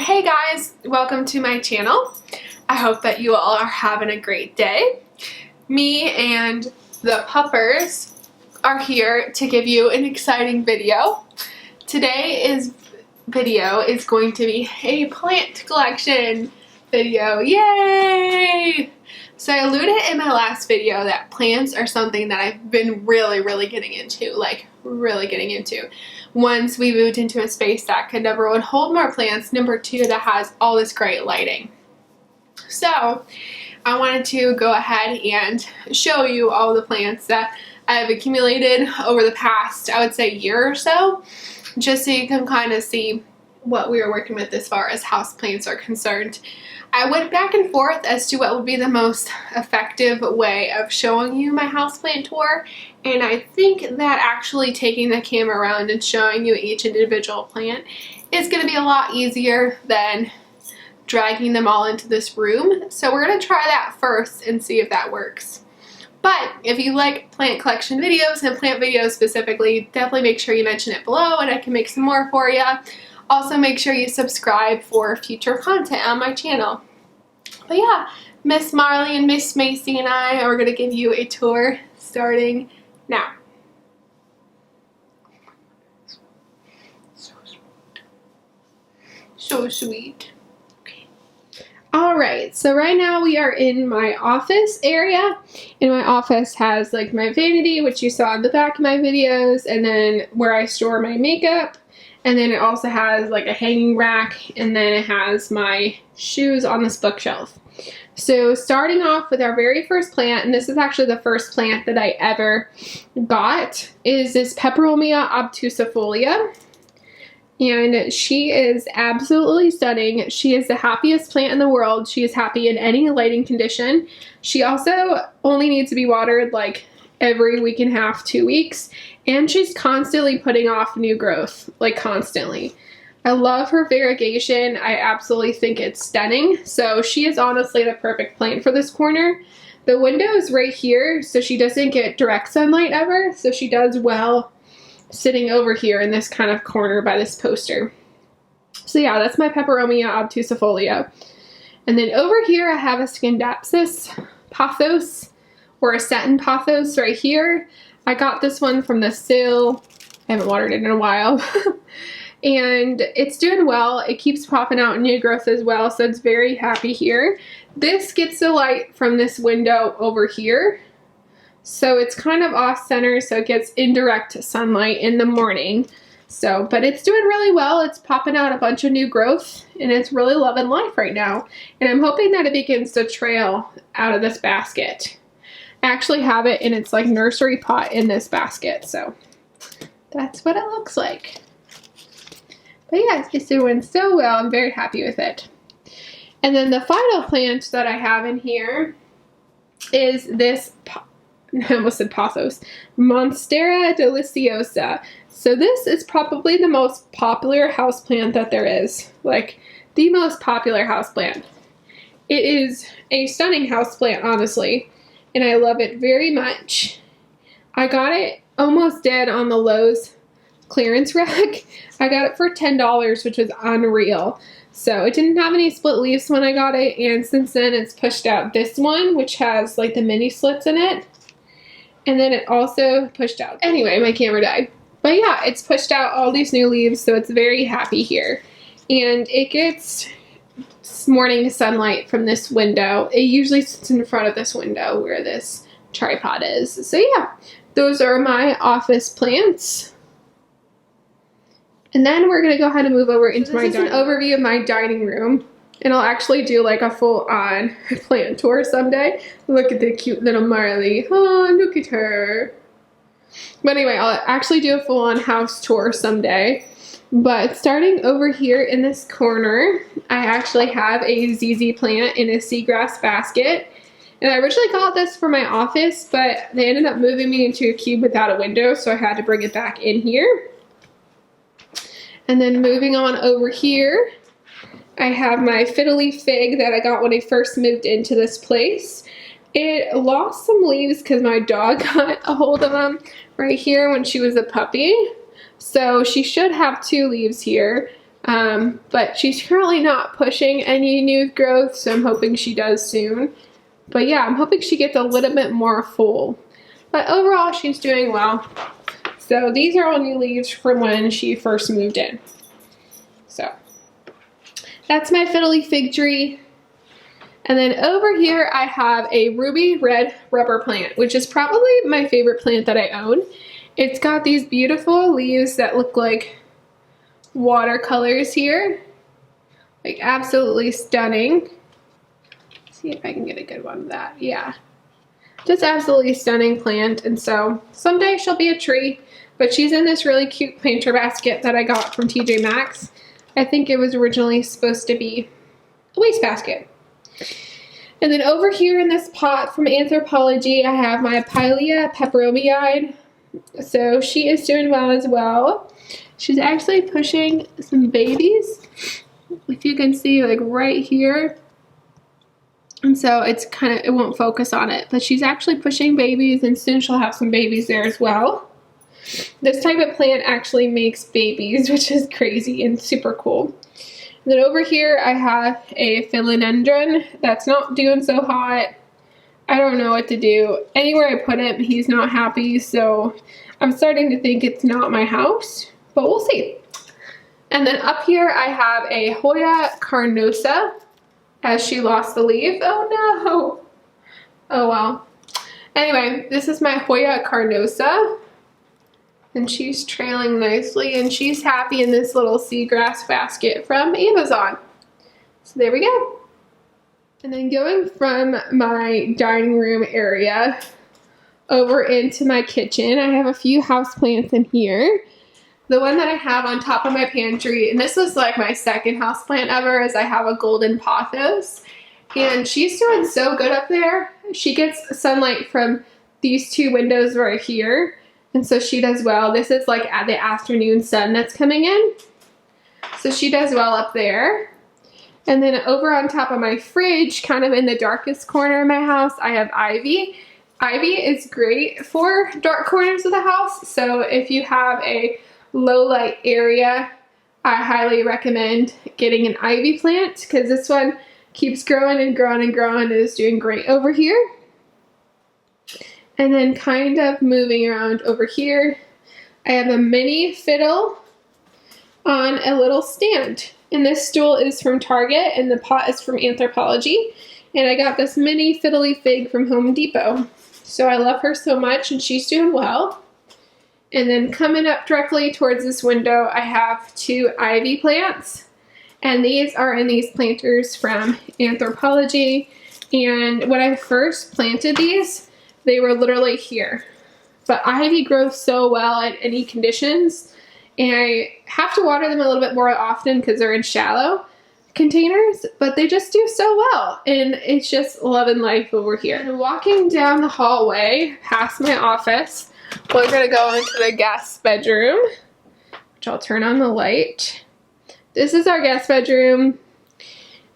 Hey guys, welcome to my channel. I hope that you all are having a great day. Me and the puppers are here to give you an exciting video. Today's video is going to be a plant collection video. Yay! So I alluded in my last video that plants are something that I've been really getting into, Once we moved into a space that could, number one, hold more plants, number two, that has all this great lighting. So I wanted to go ahead and show you all the plants that I've accumulated over the past, I would say, year or so, just so you can kind of see what we are working with as far as houseplants are concerned. I went back and forth as to what would be the most effective way of showing you my houseplant tour, and I think that actually taking the camera around and showing you each individual plant is going to be a lot easier than dragging them all into this room. So we're going to try that first and see if that works. But if you like plant collection videos and plant videos specifically, definitely make sure you mention it below and I can make some more for you. Also, make sure you subscribe for future content on my channel. But yeah, Miss Marley and Miss Macy and I are going to give you a tour starting now. So sweet. Okay. Alright, so right now we are in my office area. And my office has like my vanity, which you saw in the back of my videos, and then where I store my makeup. And then it also has like a hanging rack, and then it has my shoes on this bookshelf. So starting off with our very first plant, and this is actually the first plant that I ever got, is this Peperomia obtusifolia. And she is absolutely stunning. She is the happiest plant in the world. She is happy in any lighting condition. She also only needs to be watered like every week and a half, 2 weeks. And she's constantly putting off new growth, like constantly. I love her variegation. I absolutely think it's stunning. So she is honestly the perfect plant for this corner. The window is right here, so she doesn't get direct sunlight ever. So she does well sitting over here in this kind of corner by this poster. So yeah, that's my Peperomia obtusifolia. And then over here I have a Scindapsus pothos, or a satin pothos right here. I got this one from the sale. I haven't watered it in a while. And it's doing well. It keeps popping out new growth as well, so it's very happy here. This gets the light from this window over here. So it's kind of off center, so it gets indirect sunlight in the morning. So, but it's doing really well. It's popping out a bunch of new growth, and it's really loving life right now. And I'm hoping that it begins to trail out of this basket. I actually have it in its like nursery pot in this basket, so that's what it looks like. But yeah, it's doing so well. I'm very happy with it. And then the final plant that I have in here is this, I almost said pothos, Monstera deliciosa. So this is probably the most popular houseplant that there is. Like, the most popular houseplant. It is a stunning houseplant, honestly. And I love it very much. I got it almost dead on the Lowe's clearance rack. I got it for $10, which was unreal. So it didn't have any split leaves when I got it, and since then it's pushed out this one, which has like the mini slits in it. And then it also pushed out. Anyway, my camera died. But yeah, it's pushed out all these new leaves, so it's very happy here. And it gets morning sunlight from this window. It usually sits in front of this window where this tripod is. So yeah, those are my office plants. And then we're going to go ahead and move over into my dining room. This is an overview of my dining room. And I'll actually do like a full-on plant tour someday. Look at the cute little Marley. Oh, look at her. But anyway, I'll actually do a full-on house tour someday. But starting over here in this corner, I actually have a ZZ plant in a seagrass basket. And I originally got this for my office, but they ended up moving me into a cube without a window, so I had to bring it back in here. And then moving on over here, I have my fiddly fig that I got when I first moved into this place. It lost some leaves because my dog got a hold of them right here when she was a puppy. So she should have 2 leaves here, But she's currently not pushing any new growth, so I'm hoping she does soon. But yeah, I'm hoping she gets a little bit more full. But overall, she's doing well. So these are all new leaves from when she first moved in. So that's my fiddly fig tree. And then over here, I have a ruby red rubber plant, which is probably my favorite plant that I own. It's got these beautiful leaves that look like watercolors here. Like absolutely stunning. Let's see if I can get a good one of that. Yeah. Just absolutely stunning plant. And so someday she'll be a tree, but she's in this really cute planter basket that I got from TJ Maxx. I think it was originally supposed to be a wastebasket. And then over here in this pot from Anthropologie, I have my Pilea peperomia. So she is doing well as well. She's actually pushing some babies, if you can see, like right here. And so it's kind of, it won't focus on it, but she's actually pushing babies, and soon she'll have some babies there as well. This type of plant actually makes babies, which is crazy and super cool. And then over here I have a philodendron that's not doing so hot. I don't know what to do. Anywhere I put him, he's not happy, so I'm starting to think it's not my house, but we'll see. And then up here I have a Hoya carnosa, as she lost the leaf. Oh no! Oh well. Anyway, this is my Hoya carnosa, and she's trailing nicely, and she's happy in this little seagrass basket from Amazon. So there we go. And then going from my dining room area over into my kitchen, I have a few houseplants in here. The one that I have on top of my pantry, and this was like my second houseplant ever, is I have a golden pothos. And she's doing so good up there. She gets sunlight from these two windows right here. And so she does well. This is like at the afternoon sun that's coming in. So she does well up there. And then over on top of my fridge, kind of in the darkest corner of my house, I have ivy. Ivy is great for dark corners of the house. So if you have a low light area, I highly recommend getting an ivy plant, because this one keeps growing and growing and growing and is doing great over here. And then kind of moving around over here, I have a mini fiddle on a little stand. And this stool is from Target, and the pot is from Anthropologie. And I got this mini fiddly fig from Home Depot. So I love her so much, and she's doing well. And then coming up directly towards this window, I have two ivy plants. And these are in these planters from Anthropologie. And when I first planted these, they were literally here. But ivy grows so well in any conditions. And I have to water them a little bit more often because they're in shallow containers. But they just do so well. And it's just loving life over here. And walking down the hallway past my office, we're going to go into the guest bedroom, which I'll turn on the light. This is our guest bedroom.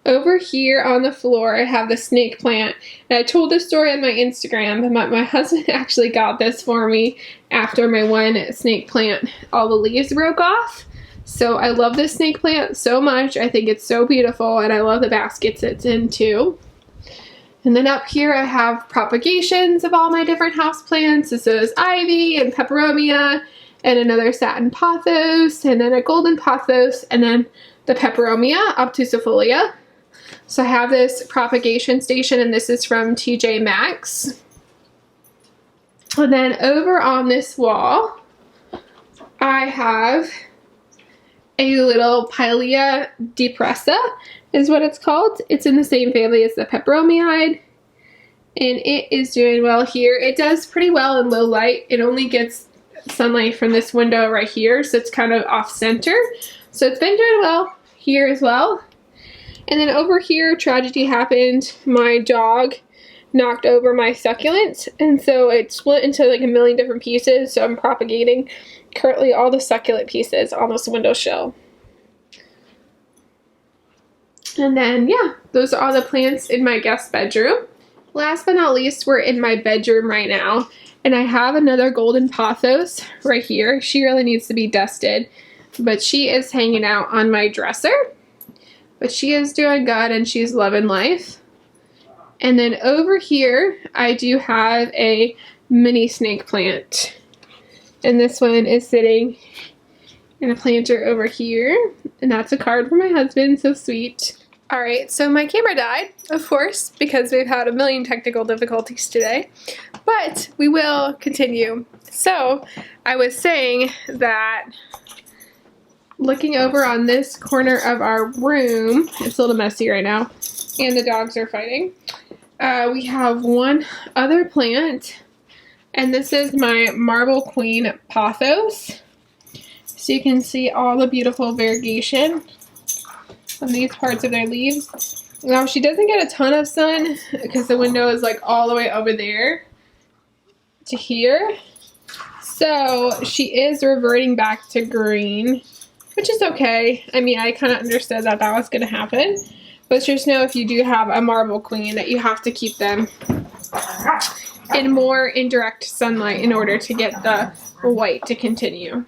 Over here on the floor, I have the snake plant. And I told this story on my Instagram, but my husband actually got this for me after my one snake plant, all the leaves broke off. So I love this snake plant so much. I think it's so beautiful, and I love the baskets it's in too. And then up here I have propagations of all my different houseplants. This is ivy and peperomia, and another satin pothos, and then a golden pothos, and then the peperomia obtusifolia. So I have this propagation station, and this is from TJ Maxx. And then over on this wall, I have a little Pilea depressa, is what it's called. It's in the same family as the peperomiide, and it is doing well here. It does pretty well in low light. It only gets sunlight from this window right here, so it's kind of off center. So it's been doing well here as well. And then over here, tragedy happened. My dog knocked over my succulent, and so it split into like a million different pieces. So I'm propagating currently all the succulent pieces on this windowsill. And then, yeah, those are all the plants in my guest bedroom. Last but not least, we're in my bedroom right now. And I have another golden pothos right here. She really needs to be dusted. but she is hanging out on my dresser. But she is doing good and she's loving life. And then over here, I do have a mini snake plant. And this one is sitting in a planter over here. And that's a card for my husband, so sweet. Alright, so my camera died, of course, because we've had a million technical difficulties today. But we will continue. So, I was saying that looking over on this corner of our room, it's a little messy right now, and the dogs are fighting. We have one other plant, and this is my Marble Queen pothos. So you can see all the beautiful variegation on these parts of their leaves. Now she doesn't get a ton of sun because the window is like all the way over there to here. So she is reverting back to green, which is okay. I mean, I kind of understood that that was going to happen. But just know if you do have a Marble Queen that you have to keep them in more indirect sunlight in order to get the white to continue.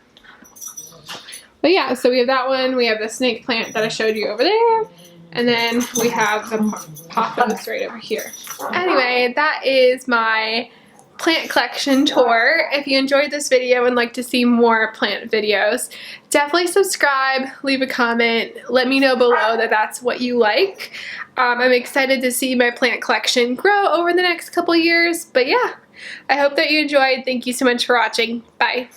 But yeah, so we have that one. We have the snake plant that I showed you over there. And then we have the pothos right over here. Anyway, that is my plant collection tour. If you enjoyed this video and like to see more plant videos, definitely subscribe, leave a comment, let me know below that that's what you like. I'm excited to see my plant collection grow over the next couple years. But yeah, I hope that you enjoyed. Thank you so much for watching. Bye.